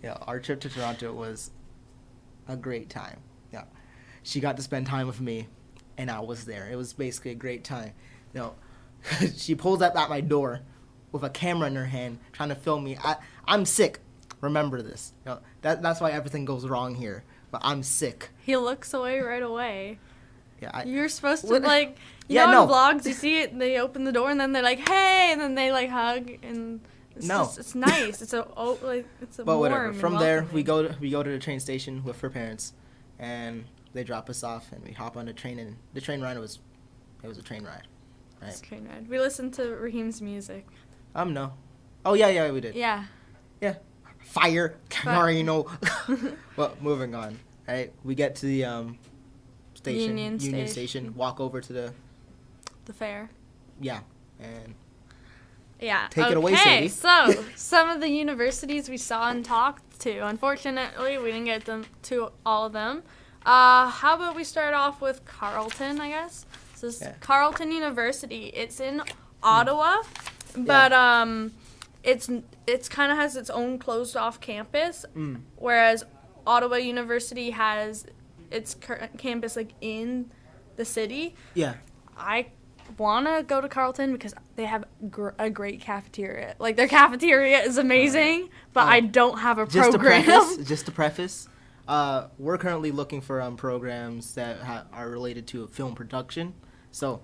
Yeah, our trip to Toronto was a great time. Yeah, she got to spend time with me, and I was there. It was basically a great time. You know, she pulls up at my door with a camera in her hand, trying to film me. I'm sick. Remember this. You know, that's why everything goes wrong here. But I'm sick. He looks away right away. Yeah, you're supposed to like. You know, in vlogs, you see it. They open the door and then they're like, "Hey," and then they like hug and. It's nice. It's a but warm whatever. From there, we welcoming. go to the train station with her parents, and they drop us off, and we hop on the train. And the train ride was a train ride, right? It's a train ride. We listened to Rahim's music. No. Oh yeah, we did. Yeah. Yeah. Fire. You know. Well, moving on. Right, we get to the station, Union Station. Walk over to the fair. Yeah, and. Yeah. Take it away, Sadie. So some of the universities we saw and talked to. Unfortunately, we didn't get to all of them. How about we start off with Carleton, I guess? So this is Carleton University. It's in Ottawa, but it's kind of has its own closed off campus, whereas Ottawa University has its campus like in the city. Yeah. I want to go to Carleton because they have a great cafeteria. Like, their cafeteria is amazing, but I don't have a program. Just to preface, we're currently looking for programs that are related to film production. So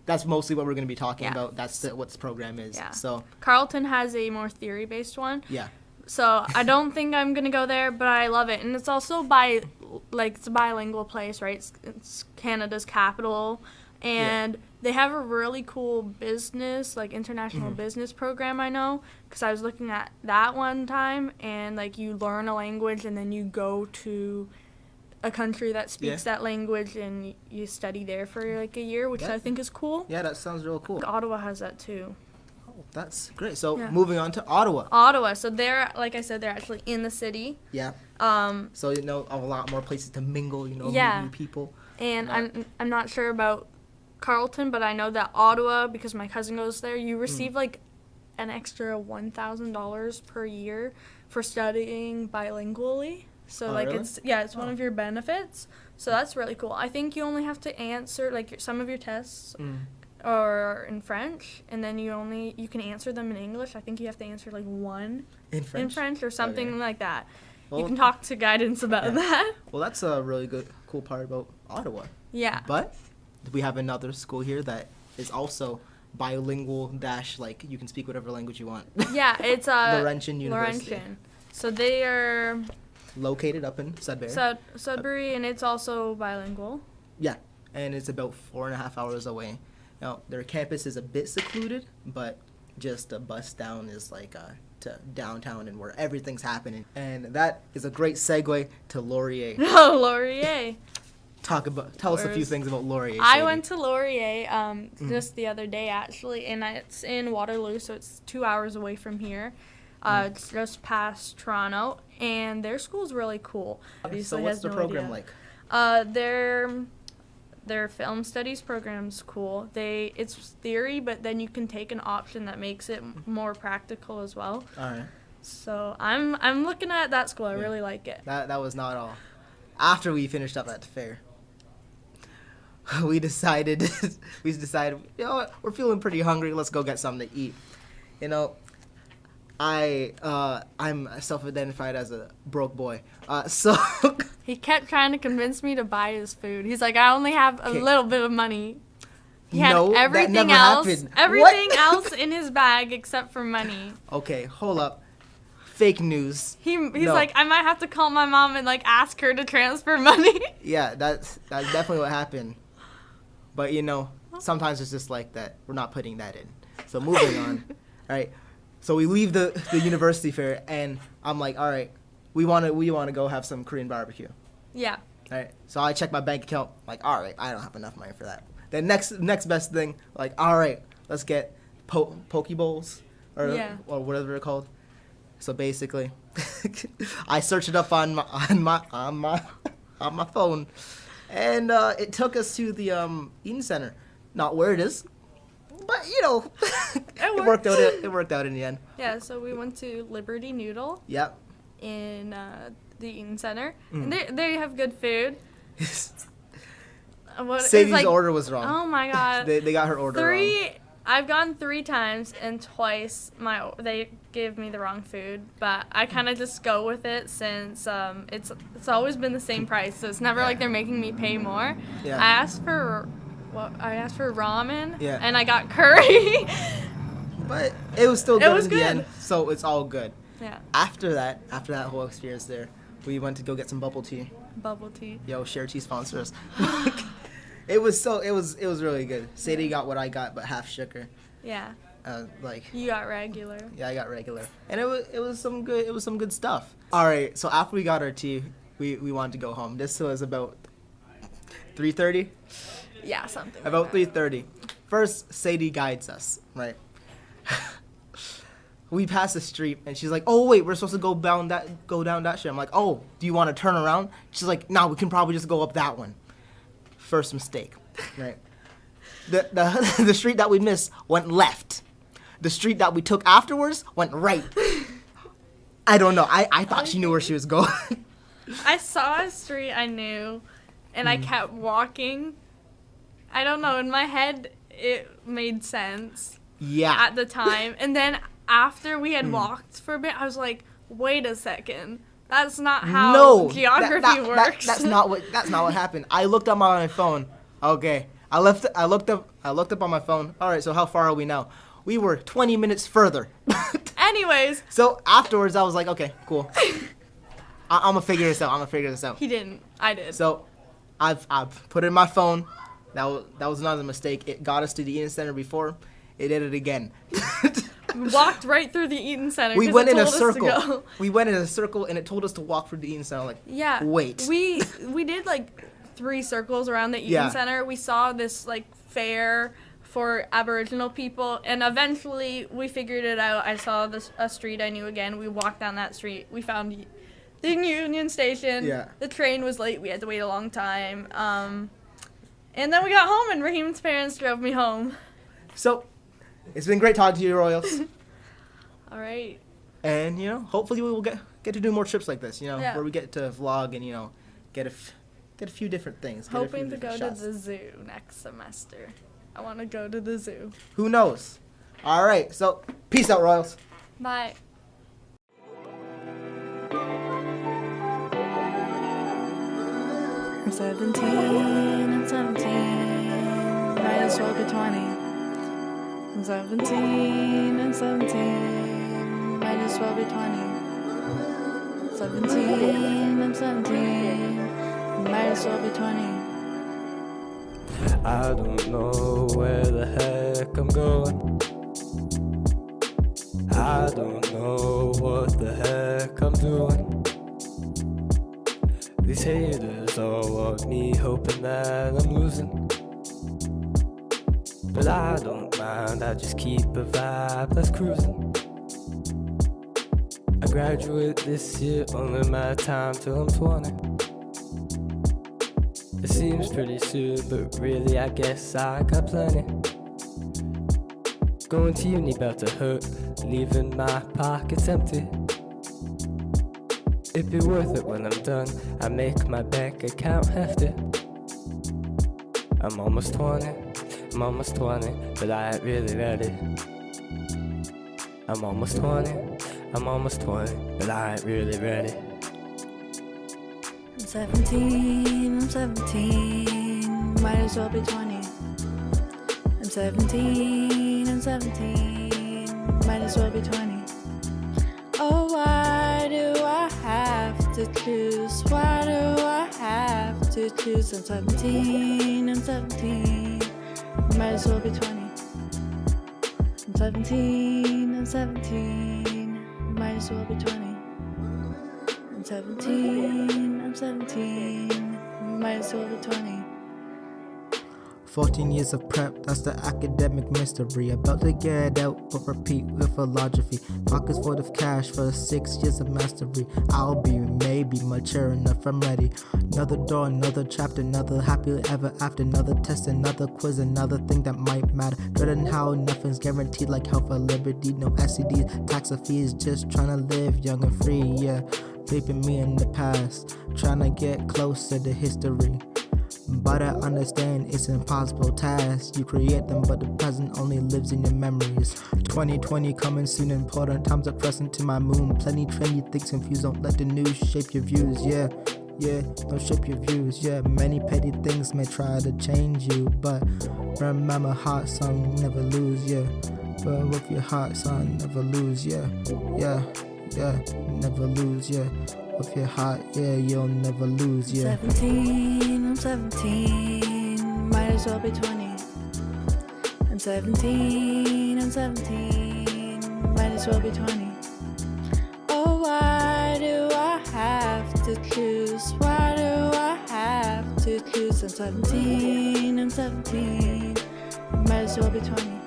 that's mostly what we're going to be talking about. That's what this program is. Yeah. So Carleton has a more theory-based one. Yeah. So I don't think I'm going to go there, but I love it. And it's also it's a bilingual place, right? It's Canada's capital. And they have a really cool business, like international business program, I know, because I was looking at that one time, and like you learn a language and then you go to a country that speaks that language and you study there for like a year, which I think is cool. Yeah, that sounds real cool. Ottawa has that too. Oh, that's great. So moving on to Ottawa. Ottawa. So they're, like I said, they're actually in the city. Yeah. So you know a lot more places to mingle. You know, meet new people. And I'm not sure about Carleton, but I know that Ottawa, because my cousin goes there, you receive like an extra $1,000 per year for studying bilingually. So really? It's one of your benefits. So that's really cool. I think you only have to answer like some of your tests are in French, and then you can answer them in English. I think you have to answer like one in French or something like that. Well, you can talk to guidance about that. Well, that's a really cool part about Ottawa. Yeah. But we have another school here that is also bilingual -- like you can speak whatever language you want. Yeah, it's Laurentian University. Laurentian. So they are located up in Sudbury. Sudbury, and it's also bilingual. Yeah, and it's about 4.5 hours away. Now their campus is a bit secluded, but just a bus down is like to downtown and where everything's happening. And that is a great segue to Laurier. Oh, Laurier. Tell us a few things about Laurier. I went to Laurier just the other day, actually, and it's in Waterloo, so it's 2 hours away from here. It's just past Toronto, and their school's really cool. Obviously, so what's the program like? Their film studies program's cool. It's theory, but then you can take an option that makes it more practical as well. All right. So I'm looking at that school. I really like it. That was not all. After we finished up at the fair, we decided, you know what, we're feeling pretty hungry. Let's go get something to eat. You know, I'm self-identified as a broke boy. So he kept trying to convince me to buy his food. He's like, I only have a little bit of money. He had everything else in his bag except for money. Okay, hold up. Fake news. He's like, I might have to call my mom and like ask her to transfer money. Yeah, that's definitely what happened. But you know, sometimes it's just like that. We're not putting that in. So moving on. All right. So we leave the university fair, and I'm like, all right, we want to go have some Korean barbecue. Yeah. All right. So I check my bank account. Like, all right, I don't have enough money for that. Then next best thing, like, all right, let's get poke bowls or whatever they're called. So basically, I searched it up on my phone, and it took us to the Eaton Center. Not where it is, but you know, it worked out. It worked out in the end. Yeah. So we went to Liberty Noodle. Yep. in the Eaton Center. And they have good food. Sadie's order was wrong. Oh my god. They got her order wrong. I've gone 3 times and twice they gave me the wrong food, but I kind of just go with it since it's always been the same price, so it's never like they're making me pay more. Yeah. I asked for ramen, Yeah. and I got curry. But it was still good was in the good. end, so it's all good. Yeah. After that whole experience there, we went to go get some bubble tea. Bubble tea. Yo, Share Tea sponsor us. It was really good. Sadie got what I got, but half sugar. Yeah. You got regular. Yeah, I got regular, and it was some good stuff. All right, so after we got our tea, we wanted to go home. This was about 3:30. Yeah, something. About like that. 3:30. First, Sadie guides us, right? We pass the street, and she's like, "Oh wait, we're supposed to go down that street." I'm like, "Oh, do you want to turn around?" She's like, "No, we can probably just go up that one." First mistake, right? The street that we missed went left. The street that we took afterwards went right. I don't know. I thought she knew where she was going. I saw a street I knew, and I kept walking. I don't know. In my head, it made sense. Yeah. At the time, and then after we had walked for a bit, I was like, "Wait a second. That's not how geography works." That's not what happened. I looked up on my phone. Okay. I looked up on my phone. All right, so how far are we now? We were 20 minutes further. Anyways. So afterwards I was like, "Okay, cool. I'm going to figure this out. He didn't. I did. So I've put it in my phone. That was not a mistake. It got us to the Eaton Center before. It did it again. We walked right through the Eaton Center. We went in a circle. We went in a circle, and it told us to walk through the Eaton Center. Like, yeah. Wait. We did like 3 circles around the Eaton Center. We saw this like fair for Aboriginal people, and eventually we figured it out. I saw a street I knew again. We walked down that street. We found the Union Station. Yeah. The train was late. We had to wait a long time. And then we got home, and Raheem's parents drove me home. So, it's been great talking to you, Royals. All right. And, hopefully we will get to do more trips like this, Yeah. where we get to vlog and, get a few different things. Hoping to go to the zoo next semester. I want to go to the zoo. Who knows? All right. So, peace out, Royals. Bye. I'm 17, might as well be 20. I'm 17, might as well be 20. 17, might as well be 20. I don't know where the heck I'm going. I don't know what the heck I'm doing. These haters all want me, hoping that I'm losing. But I don't mind, I just keep a vibe that's cruising. I graduate this year, only my time till I'm 20. It seems pretty soon, but really I guess I got plenty. Going to uni about to hurt, leaving my pockets empty. It'd be worth it when I'm done, I make my bank account hefty. I'm almost 20, but I ain't really ready. I'm almost 20, but I ain't really ready. I'm 17, might as well be 20. I'm 17, might as well be 20. Oh, why do I have to choose? Why do I have to choose? I'm 17, might as well be 20. I'm 17, might as well be 20. I'm 17, might as well be 20. 14 years of prep, that's the academic mystery. About to get out, but repeat with philosophy. Pockets full of cash for 6 years of mastery. I'll be maybe mature enough, I'm ready. Another door, another chapter, another happily ever after. Another test, another quiz, another thing that might matter. Dreading how nothing's guaranteed like health or liberty. No STDs, tax or fees, just trying to live young and free, yeah. leaving me in the past, trying to get closer to history. But I understand it's an impossible task. You create them, but the present only lives in your memories. 2020 coming soon, important times are pressing to my moon. Plenty trendy things confused, don't let the news shape your views, yeah. Yeah, don't shape your views, yeah. Many petty things may try to change you, but remember, heart, son, never lose, yeah. But with your heart, son, never lose, yeah. Yeah, yeah, never lose, yeah. With your heart, yeah, you'll never lose, yeah. 17, I'm 17, might as well be 20. I'm 17, I'm 17, might as well be 20. Oh, why do I have to choose? Why do I have to choose? I'm 17, I'm 17, might as well be 20.